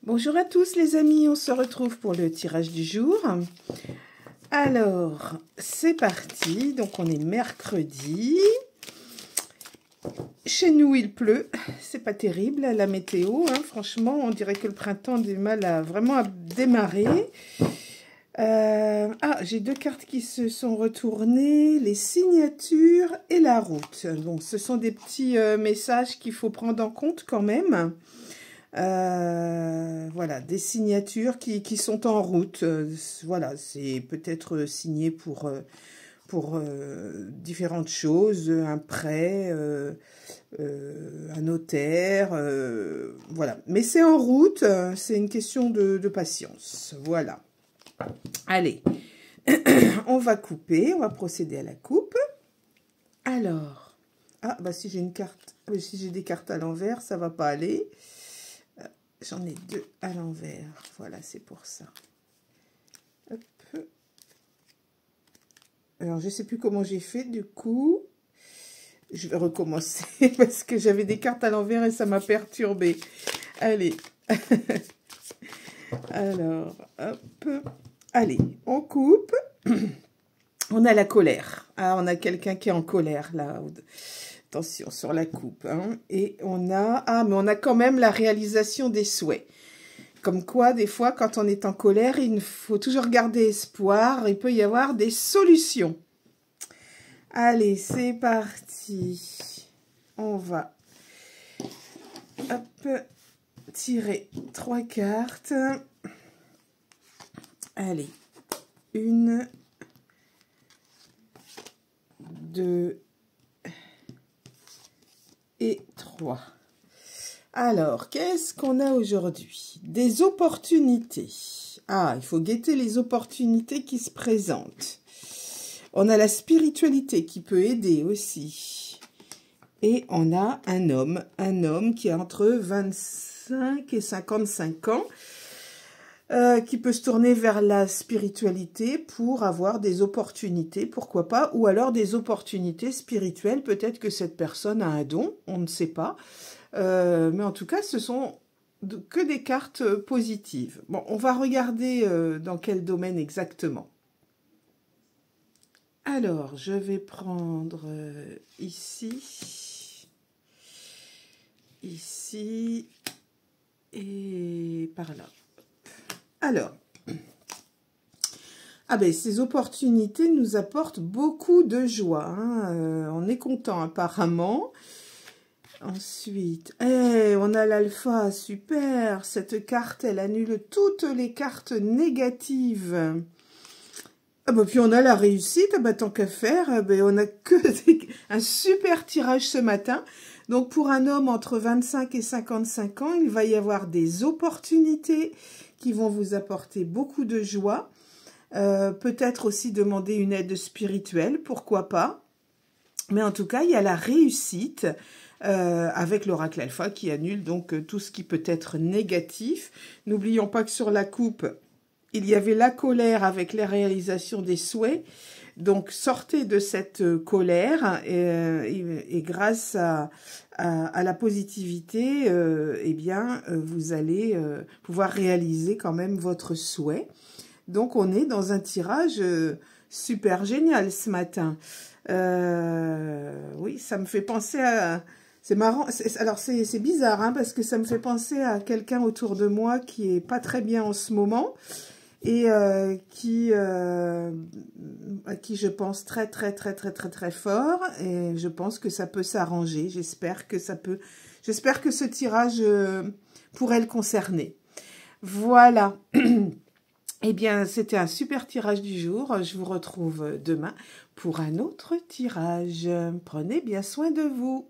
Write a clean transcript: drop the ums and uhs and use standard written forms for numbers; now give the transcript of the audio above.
Bonjour à tous les amis, on se retrouve pour le tirage du jour. Alors, c'est parti, donc on est mercredi. Chez nous, il pleut, c'est pas terrible la météo, hein. Franchement, on dirait que le printemps a du mal vraiment à démarrer. J'ai deux cartes qui se sont retournées, les signatures et la route. Donc, ce sont des petits messages qu'il faut prendre en compte quand même. Voilà, des signatures qui sont en route. Voilà, c'est peut-être signé pour différentes choses, un prêt, un notaire, voilà. Mais c'est en route, c'est une question de patience. Voilà. Allez, on va couper, on va procéder à la coupe. Alors, si j'ai une carte, si j'ai des cartes à l'envers, ça va pas aller. J'en ai deux à l'envers. Voilà, c'est pour ça. Hop. Alors, je ne sais plus comment j'ai fait, du coup. Je vais recommencer parce que j'avais des cartes à l'envers et ça m'a perturbée. Allez. Alors, hop. Allez, on coupe. On a la colère. Ah, on a quelqu'un qui est en colère, là. Attention sur la coupe, hein. Et on a... mais on a quand même la réalisation des souhaits. Comme quoi, des fois, quand on est en colère, il faut toujours garder espoir. Il peut y avoir des solutions. Allez, c'est parti. On va tirer 3 cartes. Allez, 1, 2... et 3. Alors, qu'est-ce qu'on a aujourd'hui? Des opportunités. Il faut guetter les opportunités qui se présentent. On a la spiritualité qui peut aider aussi. Et on a un homme qui a entre 25 et 55 ans, qui peut se tourner vers la spiritualité pour avoir des opportunités, pourquoi pas, ou alors des opportunités spirituelles. Peut-être que cette personne a un don, on ne sait pas. Mais en tout cas, ce sont que des cartes positives. Bon, on va regarder dans quel domaine exactement. Alors, je vais prendre ici, et par là. Alors, ces opportunités nous apportent beaucoup de joie, hein. On est content apparemment. Ensuite, on a l'alpha, super. Cette carte, elle annule toutes les cartes négatives. Puis on a la réussite, tant qu'à faire, on a que un super tirage ce matin. Donc pour un homme entre 25 et 55 ans, il va y avoir des opportunités qui vont vous apporter beaucoup de joie. Peut-être aussi demander une aide spirituelle, pourquoi pas. Mais en tout cas, il y a la réussite avec l'oracle alpha qui annule donc tout ce qui peut être négatif. N'oublions pas que sur la coupe, il y avait la colère avec la réalisation des souhaits. Donc, sortez de cette colère et grâce à la positivité, vous allez pouvoir réaliser quand même votre souhait. Donc, on est dans un tirage super génial ce matin. Oui, ça me fait penser à... C'est marrant, alors c'est bizarre, hein, parce que ça me fait penser à quelqu'un autour de moi qui est pas très bien en ce moment et à qui je pense très fort, et je pense que ça peut s'arranger. J'espère que ce tirage pourrait le concerner. Voilà. Eh bien, c'était un super tirage du jour. Je vous retrouve demain pour un autre tirage. Prenez bien soin de vous.